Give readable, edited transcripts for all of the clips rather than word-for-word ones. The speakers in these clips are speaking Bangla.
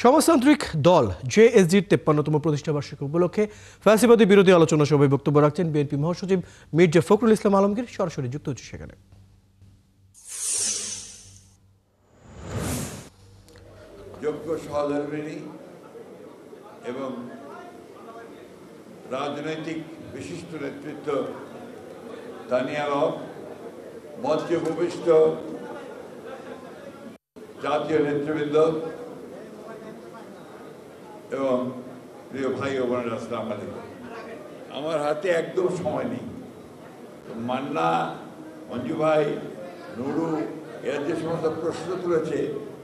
সমাজতান্ত্রিক দল জেএসজির ৫৩তম প্রতিষ্ঠাবার্ষিকী উপলক্ষে ফ্যাসিবাদী বিরোধী আলোচনা সভায় বক্তব্য রাখছেন বিএনপি মহাসচিব মির্জা ফখরুল ইসলাম আলমগীর। সরাসরি যুক্ত হচ্ছে সেখানে। যোগ্য সহধর্মিণী এবং রাজনৈতিক বিশিষ্ট নেতৃত্ব তানিয়া রব, মঞ্চে উপবিষ্ট জাতীয় নেতৃবৃন্দ এবং প্রিয় ভাই ও বোনেরা, আসসালামু আলাইকুম। আমার হাতে একদম সময় নেই। মান্না, মঞ্জু ভাই, নুরু এরা যে সমস্ত প্রশ্ন তুলেছে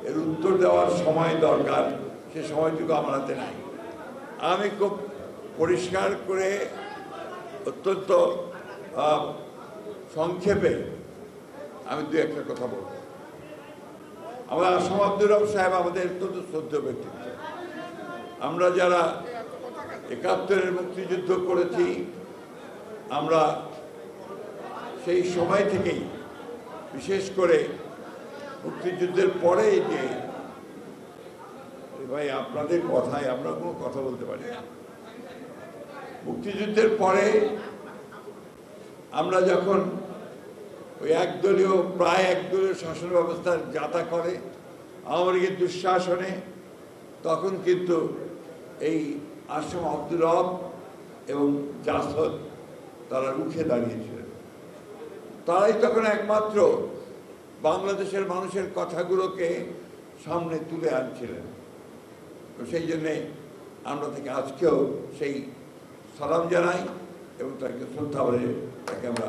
এর উত্তর দেওয়ার সময় দরকার, সে সময়টুকু আমার হাতে নাই। আমি খুব পরিষ্কার করে অত্যন্ত সংক্ষেপে আমি দু একটা কথা বলব। আমরা আসম আব্দুর রব সাহেব আমাদের অত্যন্ত শ্রদ্ধেয় ব্যক্তিত্ব। আমরা যারা ৭১-এর মুক্তিযুদ্ধ করেছি, আমরা সেই সময় থেকেই, বিশেষ করে মুক্তিযুদ্ধের পরে, যে ভাই আপনাদের কথায় আমরা কোনো কথা বলতে পারি না, মুক্তিযুদ্ধের পরে আমরা যখন ওই প্রায় একদলীয় শাসন ব্যবস্থার যাতা করে আওয়ামী লীগের দুঃশাসনে, তখন কিন্তু এই আসম আব্দুর রব এবং জাসদ তারা রুখে দাঁড়িয়েছিলেন। তারাই তখন একমাত্র বাংলাদেশের মানুষের কথাগুলোকে সামনে তুলে আনছিলেন। তো সেই জন্যে আমরা থেকে আজকেও সেই সালাম জানাই এবং তাকে শ্রদ্ধা বলে তাকে আমরা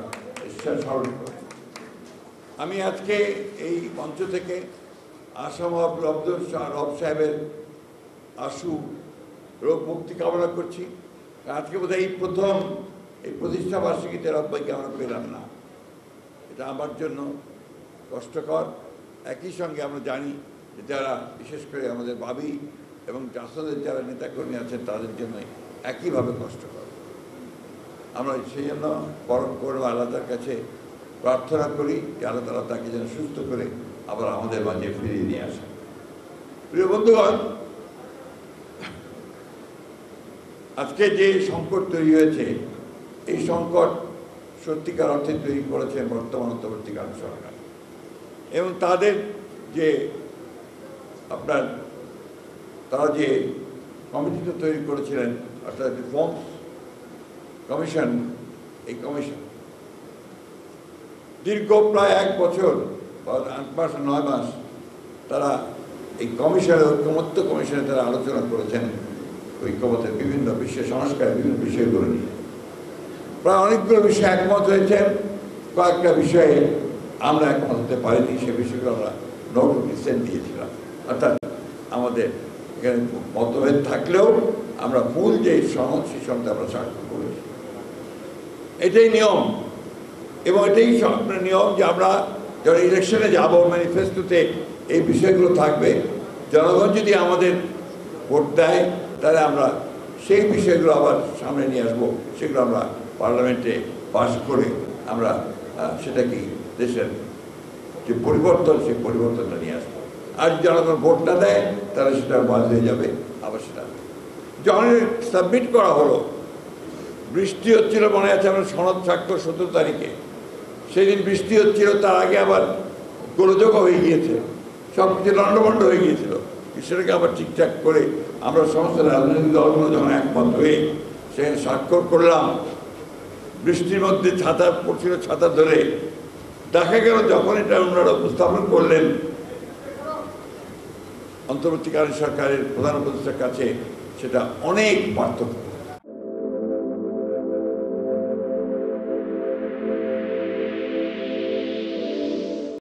স্মরণ করি। আমি আজকে এই মঞ্চ থেকে আসম আব্দুর রব সাহেবের আশু রোগ মুক্তি কামনা করছি। আজকে বোধহয় এই প্রথম এই প্রতিষ্ঠা বার্ষিকীতে রব্বাইকে আমরা পেলাম না, এটা আমার জন্য কষ্টকর। একই সঙ্গে আমরা জানি যে যারা বিশেষ করে আমাদের বাবি এবং জাসদের যারা নেতাকর্মী আছেন তাদের জন্য একইভাবে কষ্টকর। আমরা সেই জন্য পরম করুণা আল্লাহর কাছে প্রার্থনা করি যে আল্লাহ তাআলা তাকে যেন সুস্থ করে আবার আমাদের মাঝে ফিরিয়ে নিয়ে আসেন। প্রিয় বন্ধুগণ, আজকে যে সংকট তৈরি হয়েছে, এই সংকট সত্যিকার অর্থে তৈরি করেছেন বর্তমান অন্তর্বর্তীকালীন সরকার এবং তাদের যে তারা যে কমিটিটা তৈরি করেছিলেন, অর্থাৎ রিফর্মস কমিশন। এই কমিশন দীর্ঘ প্রায় ১ বছর বা ৮ মাস ৯ মাস তারা এই কমিশনের ঐকমত্য কমিশনে তারা আলোচনা করেছেন ঐক্যমতের বিভিন্ন বিশ্বের সংস্কারের বিভিন্ন বিষয়গুলো নিয়ে। প্রায় অনেকগুলো বিষয়ে একমত হয়েছেন, কয়েকটা বিষয়ে আমরা একমত হতে পারিনি। সে বিষয়গুলো আমরা নোট অফ ডিসেন্ট দিয়েছিলাম। অর্থাৎ আমাদের এখানে মতভেদ থাকলেও আমরা মূল যে সনদ, সেই সনদে আমরা স্বাক্ষর করেছি। এটাই নিয়ম এবং এটাই আপনার নিয়ম যে আমরা যখন ইলেকশনে যাব, ম্যানিফেস্টোতে এই বিষয়গুলো থাকবে। জনগণ যদি আমাদের ভোট দেয় তাহলে আমরা সেই বিষয়গুলো আবার সামনে নিয়ে আসবো, সেগুলো আমরা পার্লামেন্টে পাস করে আমরা সেটাকে দেশের যে পরিবর্তন, সেই পরিবর্তনটা নিয়ে আসবো। আর জনগণ ভোট না দেয় তাহলে সেটা বাদ হয়ে যাবে। আবার সেটা যখন সাবমিট করা হলো, বৃষ্টি হচ্ছিল, মনে আছে আমরা সনদ স্বাক্ষর ১৭ তারিখে, সেই দিন বৃষ্টি হচ্ছিল, তার আগে আবার গোলযোগ হয়ে গিয়েছে, সব কিছু লণ্ডভণ্ড হয়ে গিয়েছিল। সেটাকে আবার ঠিকঠাক করে আমরা সমস্ত রাজনৈতিক দলগুলো যখন একমত হয়ে সেখানে স্বাক্ষর করলাম, বৃষ্টির মধ্যে ছাতা পড়ছিল, ছাতা ধরে দেখা গেল যখন এটা ওনারা উপস্থাপন করলেন অন্তর্বর্তীকালীন সরকারের প্রধান উপদেষ্টার কাছে, সেটা অনেক পার্থক্য।